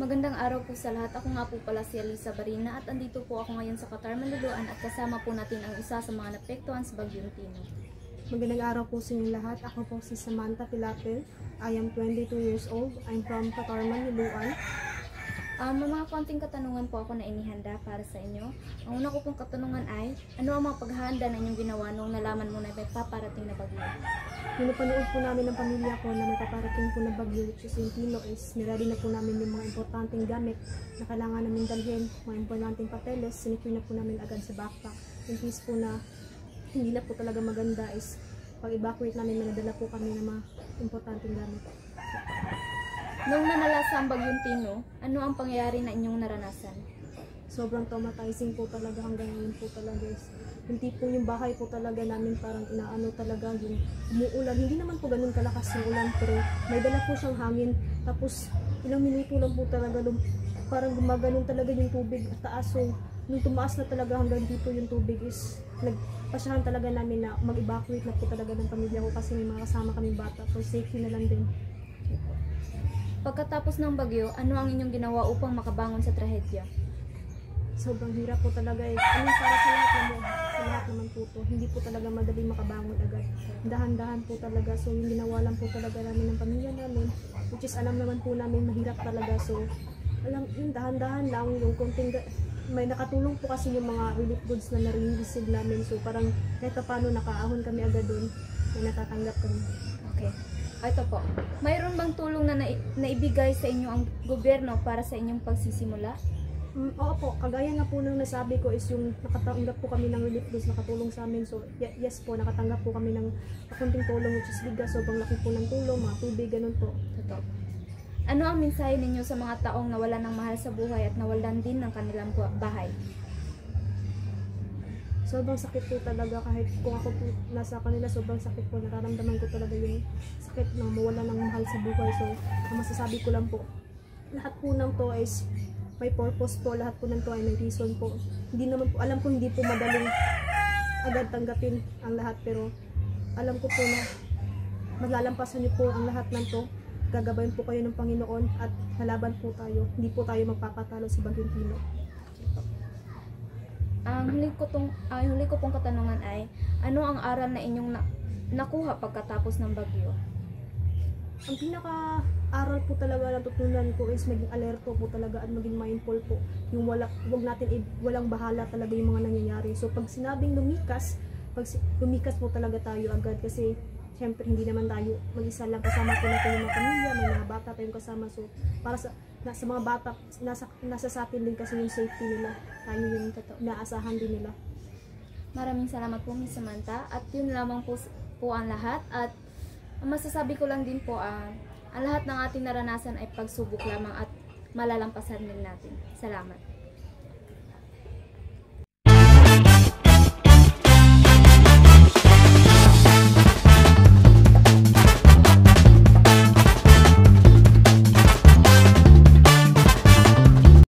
Magandang araw po sa lahat. Ako nga po pala si Alisa Barina at andito po ako ngayon sa Qatar, Manluluan at kasama po natin ang isa sa mga napektuhan sa Bagyong Tino. Magandang araw po sa inyong lahat. Ako po si Samantha Pilapil. I am 22 years old. I'm from Qatar, Manluluan. May mga konting katanungan po ako na inihanda para sa inyo. Ang una ko pong katanungan ay, ano ang mga paghahanda na inyong ginawa nung nalaman mo na may paparating na bagyo? Yung napanood po namin ng pamilya ko na may paparating po na bagyo, which is yung Tino, is niready na po namin yung mga importanteng gamit na kailangan namin dalhin, mga importanteng papeles, sinecure na po namin agad sa backpack. In case po na hindi na po talaga maganda is pag-evacuate namin, manadala po kami ng mga importanteng gamit. Nung nanalasa ang Bagyong Tino, ano ang pangyayari na inyong naranasan? Sobrang traumatizing po talaga hanggang ngayon po talaga is hindi po yung bahay po talaga namin parang inaano talaga yung umuulan. Hindi naman po ganun kalakas yung ulan pero may dala po siyang hangin. Tapos ilang minuto lang po talaga parang gumaganon talaga yung tubig at taas. So nung tumaas na talaga hanggang dito yung tubig is nagpasyahan talaga namin na mag-evacuate na po talaga ng pamilya ko kasi may mga kasama kaming bata. So safety na lang din. Pagkatapos ng bagyo, ano ang inyong ginawa upang makabangon sa trahedya? Sobrang hirap po talaga eh. Para sa lahat naman po to. Hindi po talaga madali makabangon agad. Dahan-dahan po talaga. So yung ginawa lang po talaga namin ng pamilya namin, which is alam naman po namin mahirap talaga. So yung dahan-dahan lang, yung konting may nakatulong po kasi yung mga relief goods na nare-receive namin. So parang kahit paano nakaahon kami agad doon, may natatanggap kami. Okay. Ito po, mayroon bang tulong na naibigay sa inyo ang gobyerno para sa inyong pagsisimula? Oo po, kagaya nga po nung nasabi ko is yung nakatanggap po kami ng relief goods, nakatulong sa amin. So yes po, nakatanggap po kami ng kakunting tulong which is bigas, sobrang laki po ng tulong, mga tubig, ganun po. Totoo. Ano ang mensahe ninyo sa mga taong nawalan ng mahal sa buhay at nawalan din ng kanilang bahay? Sobrang sakit po talaga kahit kung ako po nasa kanila, sobrang sakit po. Nararamdaman ko talaga yung sakit ng mawala ng mahal sa buhay. So, ang masasabi ko lang po, lahat po ng to is may purpose po. Lahat po ng to ay may reason po. Hindi naman po, alam ko hindi po madaling agad tanggapin ang lahat. Pero alam ko po na maglalampasan niyo po ang lahat ng to. Gagabayan po kayo ng Panginoon at halaban po tayo. Hindi po tayo magpapatalo sa Bagyong Tino. Ang huli ko pong katanungan ay, ano ang aral na inyong nakuha pagkatapos ng bagyo? Ang pinaka-aral po talaga na tutunan ko is maging alerto po talaga at maging mindful po. Yung walang bahala talaga yung mga nangyayari. So pag sinabing lumikas po talaga tayo agad kasi syempre hindi naman tayo mag-isa lang, kasama po natin yung mga pamilya, may mga bata tayong kasama. So para sa mga bata, nasa sa atin din kasi yung safety nila. Tayo yung naasahan din nila. Maraming salamat po, Miss Samantha. At yun lamang po ang lahat. At masasabi ko lang din po, ang lahat ng ating naranasan ay pagsubok lamang at malalampasan din natin. Salamat.